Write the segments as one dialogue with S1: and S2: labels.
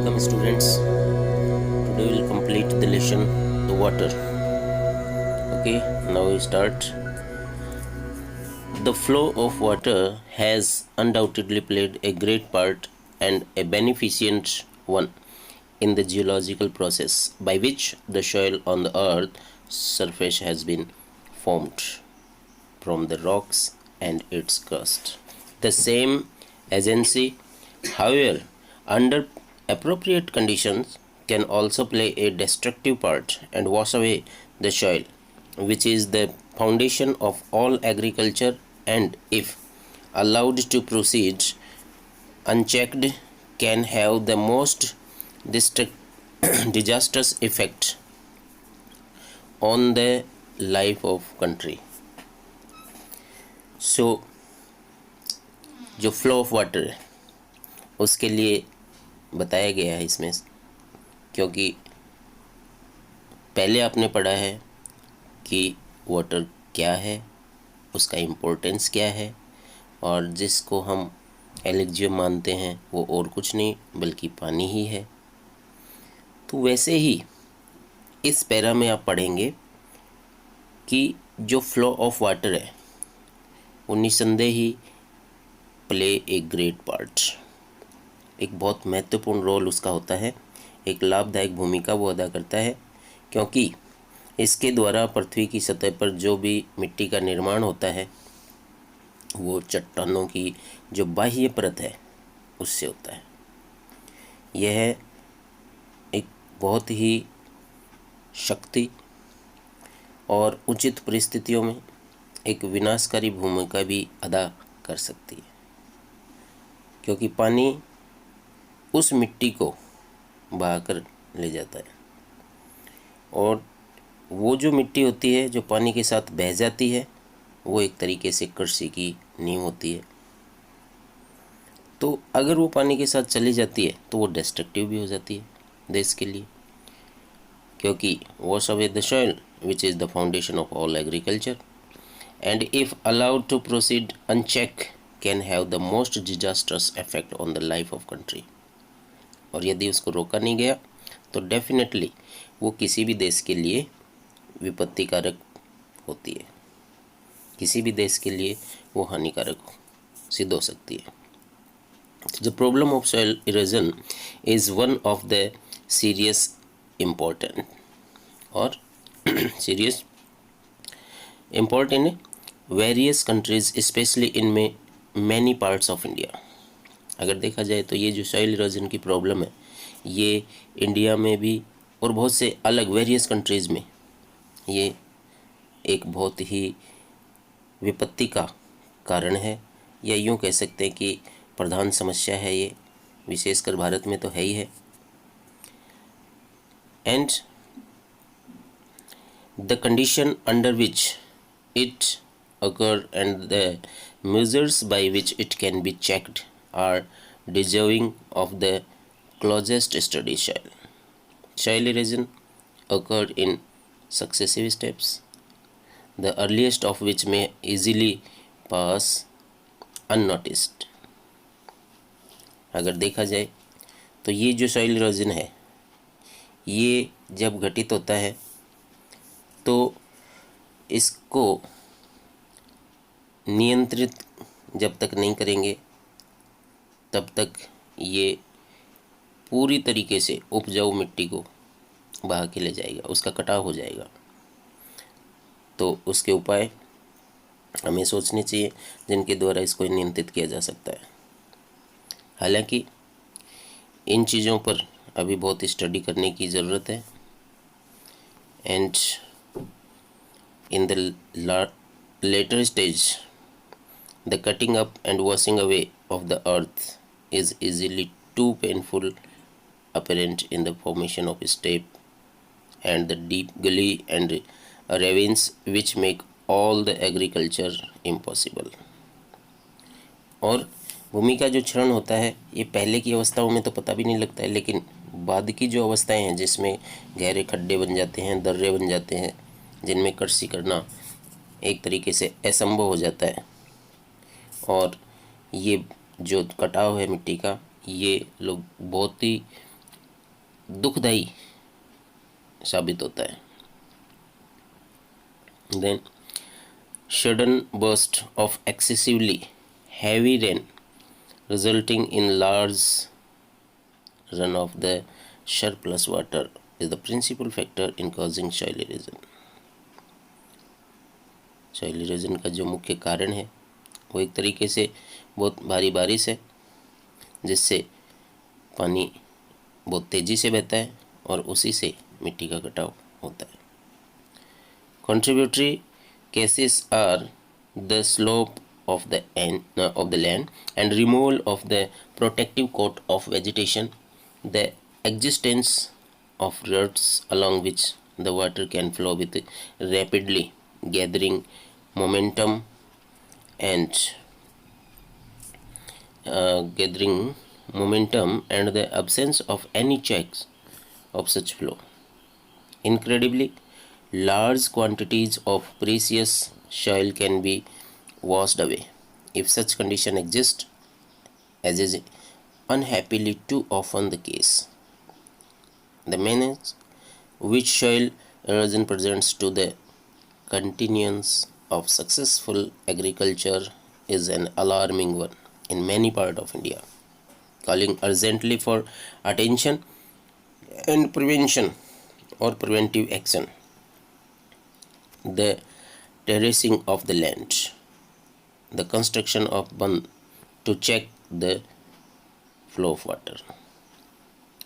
S1: Welcome students. Today we will complete the lesson the water. Okay, now we start. The flow of water has undoubtedly played a great part and a beneficent one in the geological process by which the soil on the earth surface has been formed from the rocks and its crust. The same agency, however, under appropriate conditions, can also play a destructive part and wash away the soil, which is the foundation of all agriculture, and if allowed to proceed unchecked, can have the most disastrous effect on the life of country. सो जो flow of water है उसके लिए बताया गया है इसमें, क्योंकि पहले आपने पढ़ा है कि वाटर क्या है, उसका इम्पोर्टेंस क्या है, और जिसको हम एलिजियम मानते हैं वो और कुछ नहीं बल्कि पानी ही है। तो वैसे ही इस पैरा में आप पढ़ेंगे कि जो फ्लो ऑफ वाटर है वो निस्संदेह ही प्ले ए ग्रेट पार्ट, एक बहुत महत्वपूर्ण रोल उसका होता है, एक लाभदायक भूमिका वो अदा करता है, क्योंकि इसके द्वारा पृथ्वी की सतह पर जो भी मिट्टी का निर्माण होता है वो चट्टानों की जो बाह्य परत है उससे होता है। यह एक बहुत ही शक्ति और उचित परिस्थितियों में एक विनाशकारी भूमिका भी अदा कर सकती है, क्योंकि पानी उस मिट्टी को बहाकर ले जाता है, और वो जो मिट्टी होती है जो पानी के साथ बह जाती है वो एक तरीके से कृषि की नींव होती है। तो अगर वो पानी के साथ चली जाती है तो वो डिस्ट्रक्टिव भी हो जाती है देश के लिए, क्योंकि wash away the soil which is the foundation of all agriculture and if allowed to proceed unchecked can have the most disastrous effect on the life of country। और यदि उसको रोका नहीं गया तो डेफिनेटली वो किसी भी देश के लिए विपत्तिकारक होती है, किसी भी देश के लिए वो हानिकारक सिद्ध हो सकती है। The problem of soil erosion is one of the serious important और serious important in various countries specially in many parts of India. अगर देखा जाए तो ये जो सॉइल इरोजन की प्रॉब्लम है ये इंडिया में भी और बहुत से अलग वेरियस कंट्रीज़ में ये एक बहुत ही विपत्ति का कारण है, या यूँ कह सकते हैं कि प्रधान समस्या है ये, विशेषकर भारत में तो है ही है। And the condition under which it occur and the measures by which it can be checked are deserving of the closest study. Soil erosion occurred in successive steps, the earliest of which may easily pass unnoticed। अगर देखा जाए तो ये जो soil erosion है ये जब घटित होता है तो इसको नियंत्रित जब तक नहीं करेंगे तब तक ये पूरी तरीके से उपजाऊ मिट्टी को बहा के ले जाएगा, उसका कटाव हो जाएगा। तो उसके उपाय हमें सोचने चाहिए जिनके द्वारा इसको नियंत्रित किया जा सकता है। हालांकि इन चीज़ों पर अभी बहुत स्टडी करने की ज़रूरत है, and in the later stage the cutting up and washing away of the earth is easily too painful apparent in the formation of steppe and the deep gully and ravines which make all the agriculture impossible। और भूमि का जो क्षरण होता है ये पहले की अवस्थाओं में तो पता भी नहीं लगता है, लेकिन बाद की जो अवस्थाएं हैं जिसमें गहरे खड्डे बन जाते हैं, दर्रे बन जाते हैं, जिनमें कृषि करना एक तरीके से असंभव हो जाता है, और ये जो कटाव है मिट्टी का ये लोग बहुत ही दुखदाई साबित होता है। Then sudden burst of excessively heavy rain resulting in large run of the surplus water is the principal factor in causing soil erosion। soil erosion का जो मुख्य कारण है वो एक तरीके से बहुत भारी बारिश है, जिससे पानी बहुत तेज़ी से बहता है और उसी से मिट्टी का कटाव होता है। Contributory cases are the slope of the land and removal of the protective coat of vegetation, the existence of ruts along which the water can flow with rapidly gathering momentum and the absence of any checks of such flow. Incredibly, large quantities of precious soil can be washed away if such condition exists, as is unhappily too often the case. The manner which soil erosion presents to the continuance of successful agriculture is an alarming one in many parts of India, calling urgently for attention and prevention or preventive action. The terracing of the land, the construction of bund to check the flow of water,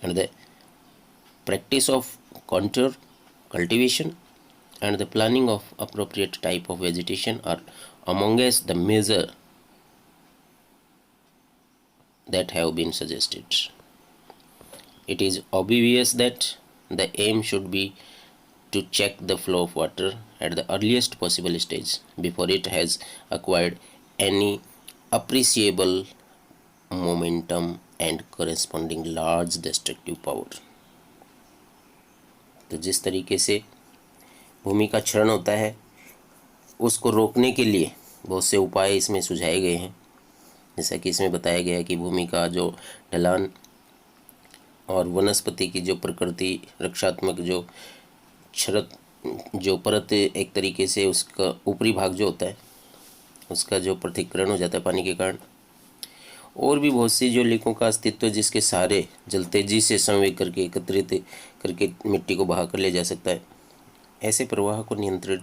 S1: and the practice of contour cultivation and the planning of appropriate type of vegetation are amongst the measures that have been suggested. It is obvious that the aim should be to check the flow of water at the earliest possible stage before it has acquired any appreciable momentum and corresponding large destructive power। तो जिस तरीके से भूमि का क्षरण होता है उसको रोकने के लिए बहुत से उपाय इसमें सुझाए गए हैं। जैसा कि इसमें बताया गया है कि भूमि का जो ढलान और वनस्पति की जो प्रकृति रक्षात्मक जो परत एक तरीके से उसका ऊपरी भाग जो होता है उसका जो पृथक्करण हो जाता है पानी के कारण, और भी बहुत सी जो लीकों का अस्तित्व जिसके सहारे जल तेजी से संवेग करके एकत्रित करके मिट्टी को बहा कर ले जा सकता है, ऐसे प्रवाह को नियंत्रित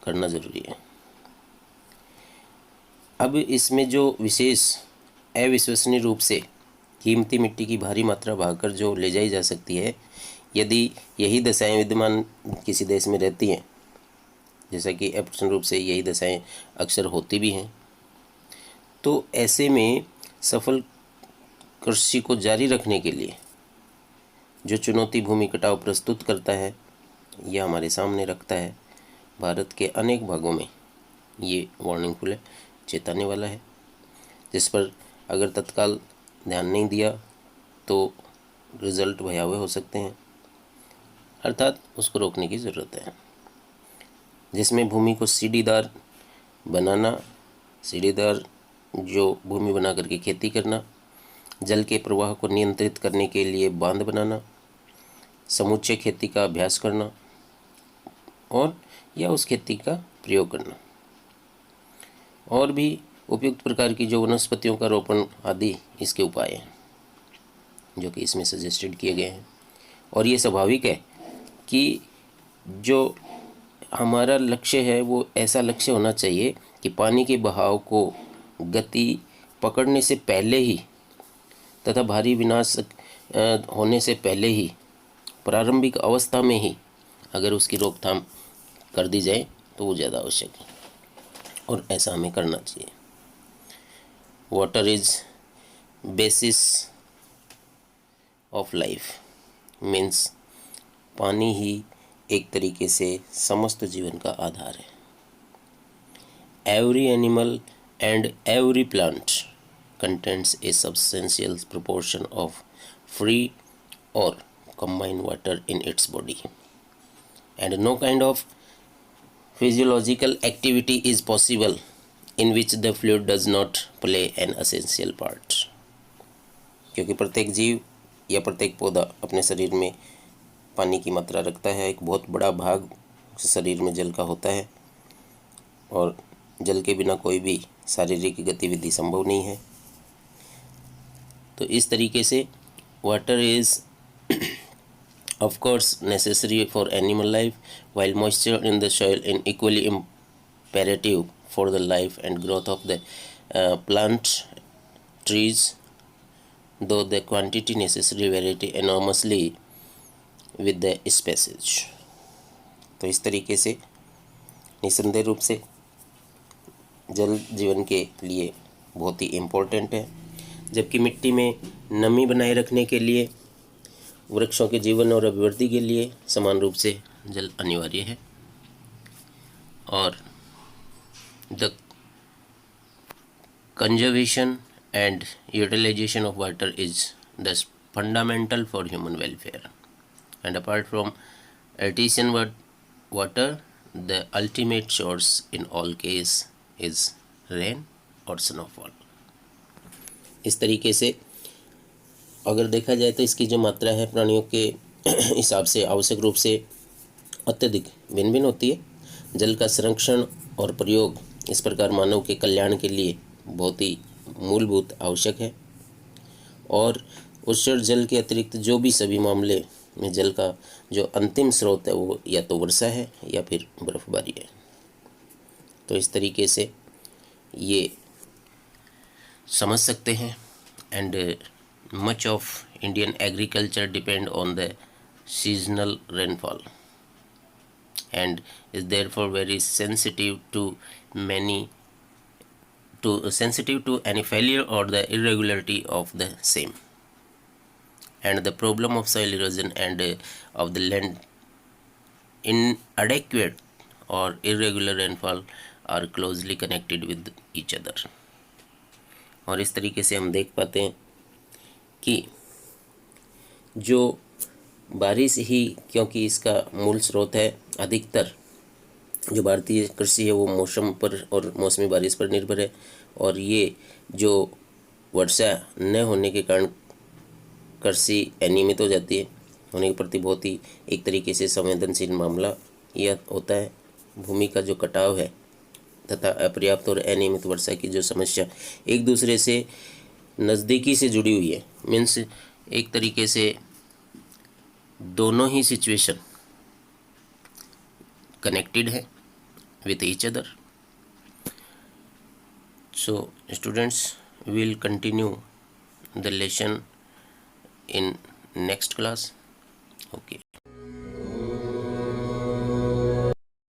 S1: करना जरूरी है। अब इसमें जो विशेष अविश्वसनीय रूप से कीमती मिट्टी की भारी मात्रा बहाकर जो ले जाई जा सकती है, यदि यही दशाएं विद्यमान किसी देश में रहती हैं, जैसा कि अप्रचंड रूप से यही दशाएं अक्सर होती भी हैं, तो ऐसे में सफल कृषि को जारी रखने के लिए जो चुनौती भूमि कटाव प्रस्तुत करता है यह हमारे सामने रखता है। भारत के अनेक भागों में ये वार्निंगफुल है, चेताने वाला है, जिस पर अगर तत्काल ध्यान नहीं दिया तो रिजल्ट भयावह हो सकते हैं, अर्थात उसको रोकने की ज़रूरत है। जिसमें भूमि को सीढ़ीदार बनाना, सीढ़ीदार जो भूमि बना करके खेती करना, जल के प्रवाह को नियंत्रित करने के लिए बांध बनाना, समुच्चय खेती का अभ्यास करना और या उस खेती का प्रयोग करना, और भी उपयुक्त प्रकार की जो वनस्पतियों का रोपण आदि इसके उपाय हैं जो कि इसमें सजेस्टेड किए गए हैं। और ये स्वाभाविक है कि जो हमारा लक्ष्य है वो ऐसा लक्ष्य होना चाहिए कि पानी के बहाव को गति पकड़ने से पहले ही तथा भारी विनाश होने से पहले ही, प्रारंभिक अवस्था में ही अगर उसकी रोकथाम कर दी जाए तो वो ज़्यादा आवश्यक है और ऐसा हमें करना चाहिए। Water is basis of life means पानी ही एक तरीके से समस्त जीवन का आधार है। Every animal and every plant contains a substantial proportion of free or combined water in its body, and no kind of physiological activity is possible in which the fluid does not play an essential part। क्योंकि प्रत्येक जीव या प्रत्येक पौधा अपने शरीर में पानी की मात्रा रखता है। एक बहुत बड़ा भाग शरीर में जल का होता है और जल के बिना कोई भी शारीरिक गतिविधि संभव नहीं है। तो इस तरीके से water is of course necessary for animal life, while moisture in the soil is equally imperative for the life and growth of the plant trees, though the quantity necessary vary enormously with the species। तो इस तरीके से निसंदेह रूप से जल जीवन के लिए बहुत ही इम्पोर्टेंट है, जबकि मिट्टी में नमी बनाए रखने के लिए, वृक्षों के जीवन और अभिवृद्धि के लिए समान रूप से जल अनिवार्य है। और the conservation and utilisation of water is thus fundamental for human welfare and apart from artesian water the ultimate source in all case is rain और स्नोफॉल। इस तरीके से अगर देखा जाए तो इसकी जो मात्रा है प्राणियों के हिसाब से आवश्यक रूप से अत्यधिक भिन्न भिन्न होती है। जल का संरक्षण और प्रयोग इस प्रकार मानव के कल्याण के लिए बहुत ही मूलभूत आवश्यक है। और उच्चर जल के अतिरिक्त जो भी सभी मामले में जल का जो अंतिम स्रोत है वो या तो वर्षा है या फिर बर्फबारी है। तो इस तरीके से ये समझ सकते हैं। And much of Indian agriculture depend on the seasonal rainfall and is therefore very sensitive to any failure or the irregularity of the same, and the problem of soil erosion and of the land inadequate or irregular rainfall are closely connected with each other। और इस तरीके से हम देख पाते हैं कि जो बारिश ही, क्योंकि इसका मूल स्रोत है, अधिकतर जो भारतीय कृषि है वो मौसम पर और मौसमी बारिश पर निर्भर है। और ये जो वर्षा न होने के कारण कृषि अनियमित हो जाती है, होने के प्रति बहुत ही एक तरीके से संवेदनशील मामला यह होता है। भूमि का जो कटाव है तथा अपर्याप्त और अनियमित वर्षा की जो समस्या एक दूसरे से नज़दीकी से जुड़ी हुई है। मीन्स एक तरीके से दोनों ही सिचुएशन कनेक्टेड है with each other। So students, we will continue the lesson in next class। Okay।